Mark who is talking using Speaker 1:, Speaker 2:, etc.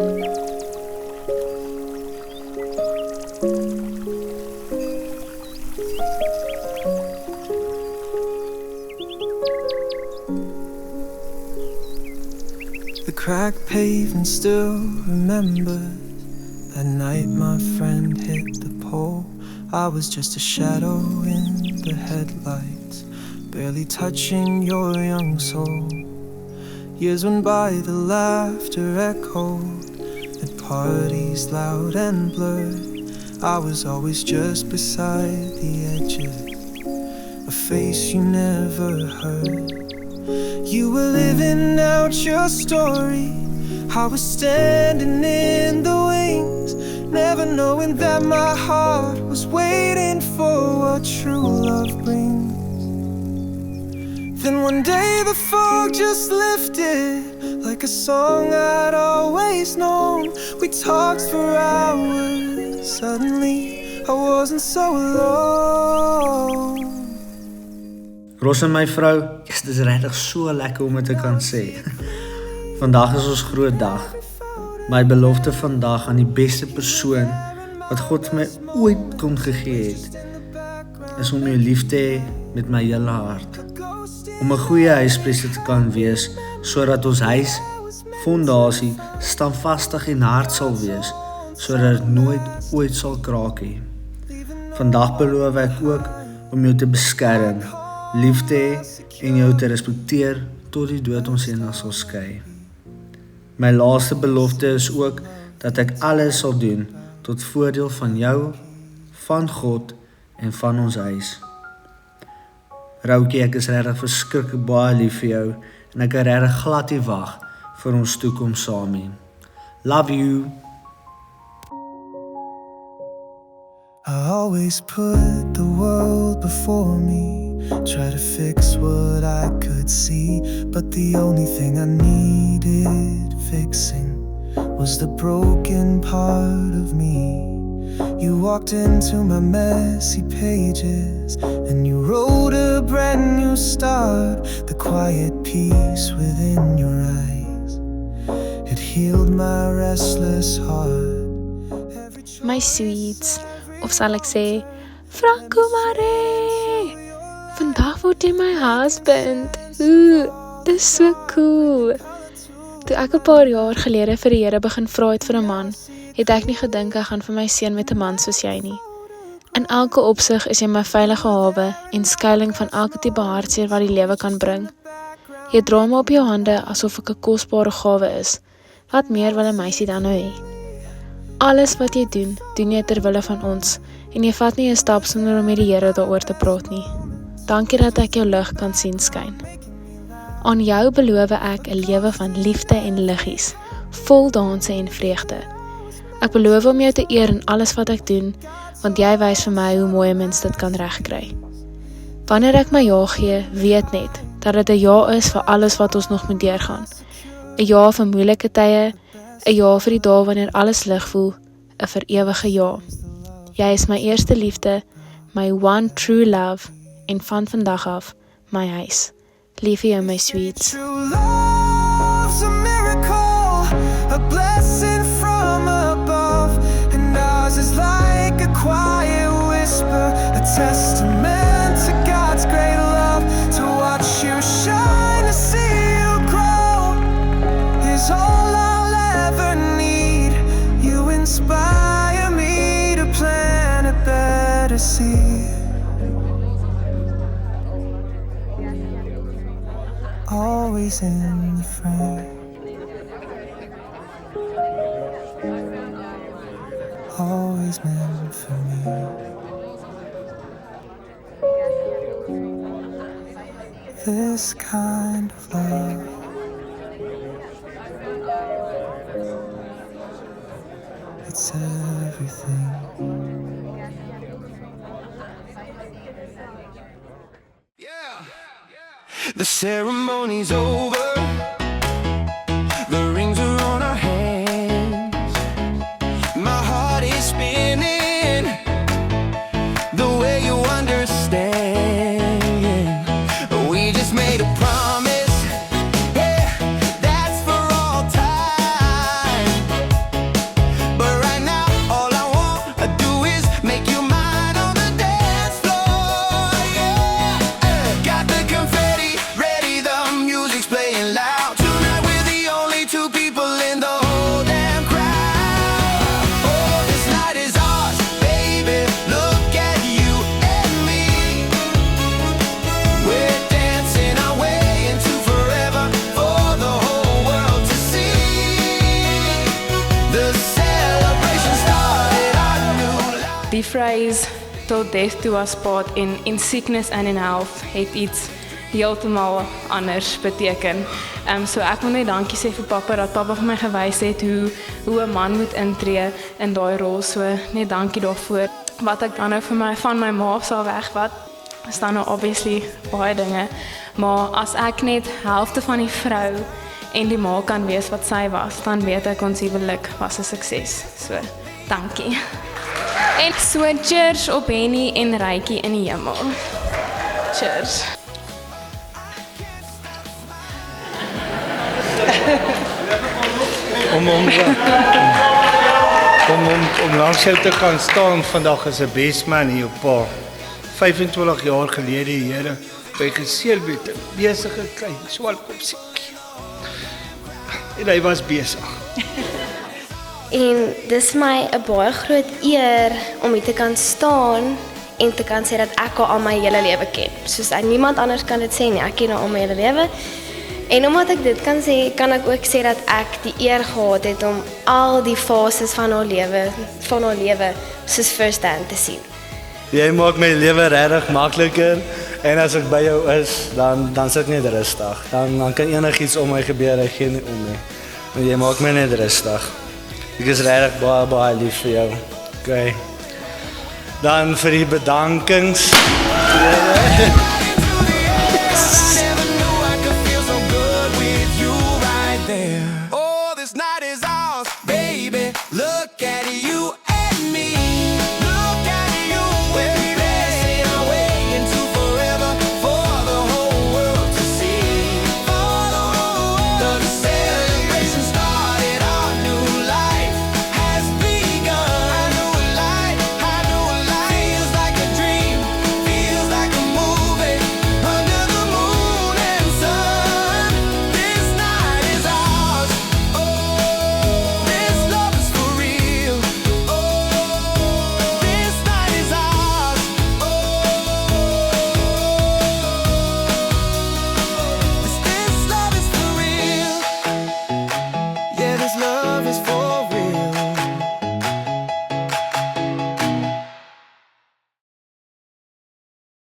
Speaker 1: The cracked pavement still remembers that night my friend hit the pole. I was just a shadow in the headlights, barely touching your young soul. Years went by, the laughter echoed at parties loud and blurred. I was always just beside the edges, a face you never heard. You were living out your story, I was standing in the wings, never knowing that my heart was waiting for what true love brings. Then one day the fog just lifted, like a song I'd always known. We talked for hours, suddenly I wasn't so alone.
Speaker 2: Ros en my vrou, dit is regtig so lekker om dit te kan sê. Vandag is ons groot dag. My belofte vandag aan die beste persoon wat God my ooit kon gegee het, is om jou lief te hê met my hele hart. Om 'n goeie huispriester te kan wees, sodat ons huis, fondasie, standvastig en hard sal wees, sodat dit nooit ooit sal kraak hê. Vandag beloof ek ook om jou te beskerm, lief te hê en jou te respekteer tot die dood ons eendag sal skei. My laaste belofte is ook dat ek alles sal doen tot voordeel van jou, van God en van ons huis. Roukie, ek is regtig verskriklik baie lief vir jou en ek kan regtig glad nie wag vir ons toekoms saam nie. Love you.
Speaker 1: I always put the world before me, try to fix what I could see, but the only thing I needed fixing was the broken part of me. You walked into my messy pages and you wrote a brand new start. The quiet peace within your eyes, it healed my restless heart.
Speaker 3: My sweets, of sal ek sê, Franco Mare, vandag word jy my husband. Dis so cool. Toe ek 'n paar jaar gelede vir die Here begin vra het vir 'n man, het ek nie gedink ek gaan vir my seun met 'n man soos jy nie. In elke opsig is jy my veilige hawe en skuiling van elke tipe hartseer wat die lewe kan bring. Jy dra my op jou hande asof ek 'n kosbare gawe is. Wat meer wil 'n meisie dan nou hê? Alles wat jy doen, doen jy ter wille van ons en jy vat nie 'n stap sonder om met die Here daaroor te praat nie. Dankie dat ek jou lig kan sien skyn. Aan jou beloof ek 'n lewe van liefde en liggies, vol danse en vreugde. Ek beloof om jou te eer in alles wat ek doen, want jy wys vir my hoe mooi 'n mens dit kan regkry. Wanneer ek my ja gee, weet net dat dit 'n ja is vir alles wat ons nog moet deurgaan. 'n Ja vir moeilike tye, 'n ja vir die dae wanneer alles lig voel, 'n vir ewige ja. Jy is my eerste liefde, my one true love, en van vandag af, my huis. Lief vir jou, my sweets.
Speaker 1: True love's a miracle, a blessing from above, and ours is like a quiet whisper, a testament to God's great love. To watch you shine, to see you grow, is all I'll ever need. You inspire me to plant a better seed. Always in the frame, always meant for me. This kind of love, it's everything. The ceremony's over, the rings are on our hands. My heart is spinning the way you understand. We just made a promise, yeah, that's for all time.
Speaker 4: Die phrase till death do us part in sickness and in health het iets heeltemal anders beteken. So ek wil net dankie sê vir pappa dat pappa vir my gewys het hoe 'n man moet intree in daai rol. So net dankie daarvoor. Wat ek dan nou van my ma sal wegvat, is dan nou obviously baie dinge, maar as ek net helfte van die vrou en die ma kan wees wat sy was, dan weet ek ons huwelik was 'n sukses. So, dankie. En so cheers op Henny en Rykie in die hemel. Cheers.
Speaker 5: Om langs jou te kan staan vandag is 'n bestman hier op pa. 25 jaar gelede, Here, by geseel met 'n besige klein swalkopsiekie. En hy was besig.
Speaker 6: En dis my 'n baie groot eer om hier te kan staan en te kan sê dat ek haar al my hele lewe ken. Soos niemand anders kan dit sê nie, ek ken haar al my hele lewe. En omdat ek dit kan sê, kan ek ook sê dat ek die eer gehad het om al die fases van haar lewe soos first hand te sien.
Speaker 7: Jy maak my lewe regtig makliker en as ek by jou is, dan sit ek net rustig. Dan kan enigiets om my gebeur, ek gee nie om nie. Maar jy maak my net rustig. Ek is regtig baie lief vir jou. Okay. Dan vir die bedankings.
Speaker 1: Love is for